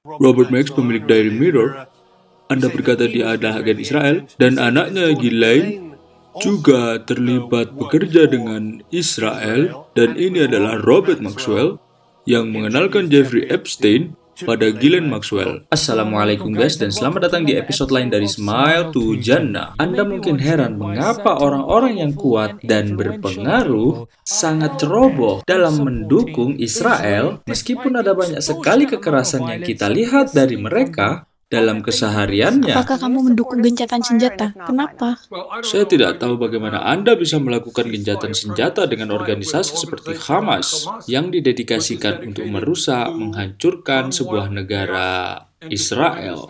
Robert Max, pemilik Daily Mirror, Anda berkata dia adalah agen Israel, dan anaknya Ghislaine juga terlibat bekerja dengan Israel, dan ini adalah Robert Maxwell yang mengenalkan Jeffrey Epstein pada Ghislaine Maxwell. Assalamualaikum guys, dan selamat datang di episode lain dari Smile to Jannah. Anda mungkin heran mengapa orang-orang yang kuat dan berpengaruh sangat ceroboh dalam mendukung Israel, meskipun ada banyak sekali kekerasan yang kita lihat dari mereka dalam kesehariannya. Apakah kamu mendukung gencatan senjata? Kenapa? Saya tidak tahu bagaimana Anda bisa melakukan gencatan senjata dengan organisasi seperti Hamas yang didedikasikan untuk merusak, menghancurkan sebuah negara Israel.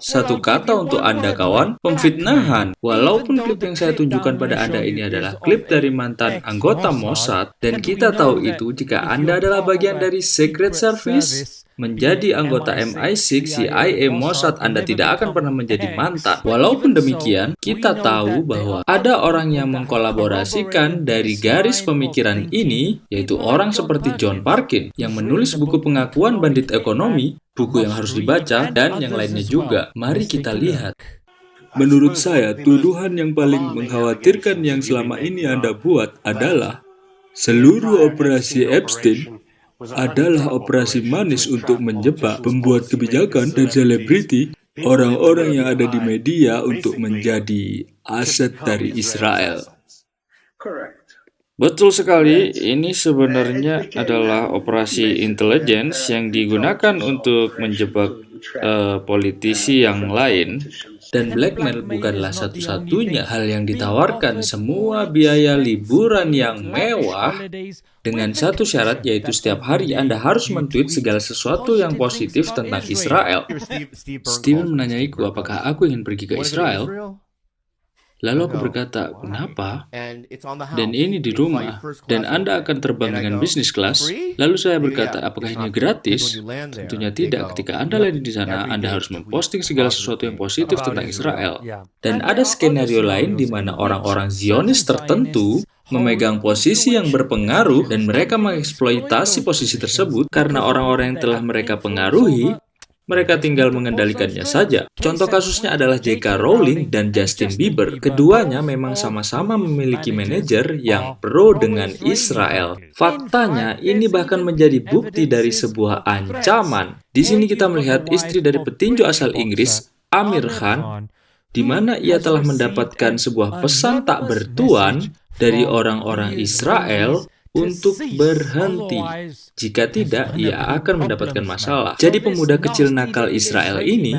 Satu kata untuk Anda kawan, pemfitnahan. Walaupun klip yang saya tunjukkan pada Anda ini adalah klip dari mantan anggota Mossad, dan kita tahu itu jika Anda adalah bagian dari Secret Service, menjadi anggota MI6, CIA, Mossad, Anda tidak akan pernah menjadi mantan. Walaupun demikian, kita tahu bahwa ada orang yang mengkolaborasikan dari garis pemikiran ini, yaitu orang seperti John Parkin, yang menulis buku pengakuan bandit ekonomi, buku yang harus dibaca, dan yang lainnya juga. Mari kita lihat. Menurut saya, tuduhan yang paling mengkhawatirkan yang selama ini Anda buat adalah seluruh operasi Epstein adalah operasi manis untuk menjebak pembuat kebijakan dan selebriti, orang-orang yang ada di media untuk menjadi aset dari Israel. Betul sekali, ini sebenarnya adalah operasi intelligence yang digunakan untuk menjebak politisi yang lain. Dan blackmail bukanlah satu-satunya hal yang ditawarkan. Semua biaya liburan yang mewah dengan satu syarat, yaitu setiap hari Anda harus men-tweet segala sesuatu yang positif tentang Israel. Steven menanyaiku apakah aku ingin pergi ke Israel. Lalu aku berkata, kenapa? Dan ini di rumah, dan Anda akan terbang dengan bisnis kelas. Lalu saya berkata, apakah ini gratis? Tentunya tidak. Ketika Anda landing di sana, Anda harus memposting segala sesuatu yang positif tentang Israel. Dan ada skenario lain di mana orang-orang Zionis tertentu memegang posisi yang berpengaruh, dan mereka mengeksploitasi posisi tersebut karena orang-orang yang telah mereka pengaruhi, mereka tinggal mengendalikannya saja. Contoh kasusnya adalah J.K. Rowling dan Justin Bieber. Keduanya memang sama-sama memiliki manajer yang pro dengan Israel. Faktanya, ini bahkan menjadi bukti dari sebuah ancaman. Di sini kita melihat istri dari petinju asal Inggris, Amir Khan, di mana ia telah mendapatkan sebuah pesan tak bertuan dari orang-orang Israel untuk berhenti. Jika tidak, ia akan mendapatkan masalah. Jadi pemuda kecil nakal Israel ini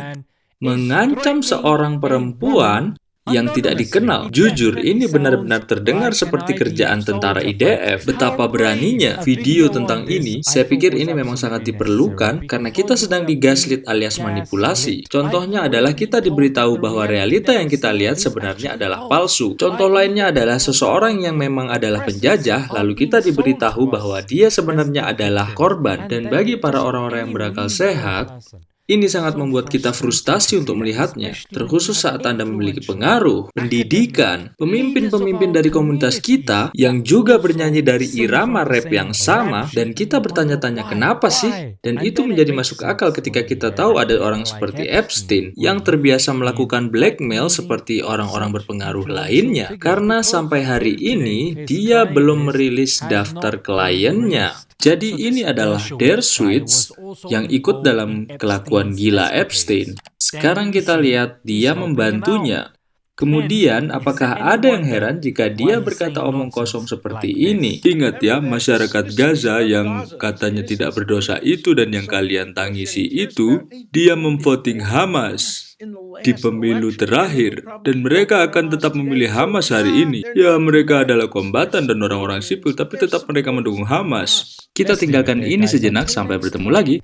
mengancam seorang perempuan yang tidak dikenal. Jujur, ini benar-benar terdengar seperti kerjaan tentara IDF. Betapa beraninya video tentang ini. Saya pikir ini memang sangat diperlukan karena kita sedang digaslit alias manipulasi. Contohnya adalah kita diberitahu bahwa realita yang kita lihat sebenarnya adalah palsu. Contoh lainnya adalah seseorang yang memang adalah penjajah, lalu kita diberitahu bahwa dia sebenarnya adalah korban. Dan bagi para orang-orang yang berakal sehat, ini sangat membuat kita frustasi untuk melihatnya, terkhusus saat Anda memiliki pengaruh, pendidikan, pemimpin-pemimpin dari komunitas kita yang juga bernyanyi dari irama rap yang sama, dan kita bertanya-tanya kenapa sih? Dan itu menjadi masuk akal ketika kita tahu ada orang seperti Epstein yang terbiasa melakukan blackmail seperti orang-orang berpengaruh lainnya, karena sampai hari ini dia belum merilis daftar kliennya. Jadi ini adalah Dershowitz yang ikut dalam kelakuan gila Epstein. Sekarang kita lihat dia membantunya. Kemudian, apakah ada yang heran jika dia berkata omong kosong seperti ini? Ingat ya, masyarakat Gaza yang katanya tidak berdosa itu dan yang kalian tangisi itu, dia memvoting Hamas di pemilu terakhir, dan mereka akan tetap memilih Hamas hari ini. Ya, mereka adalah kombatan dan orang-orang sipil, tapi tetap mereka mendukung Hamas. Kita tinggalkan ini sejenak sampai bertemu lagi.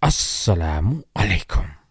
Assalamualaikum.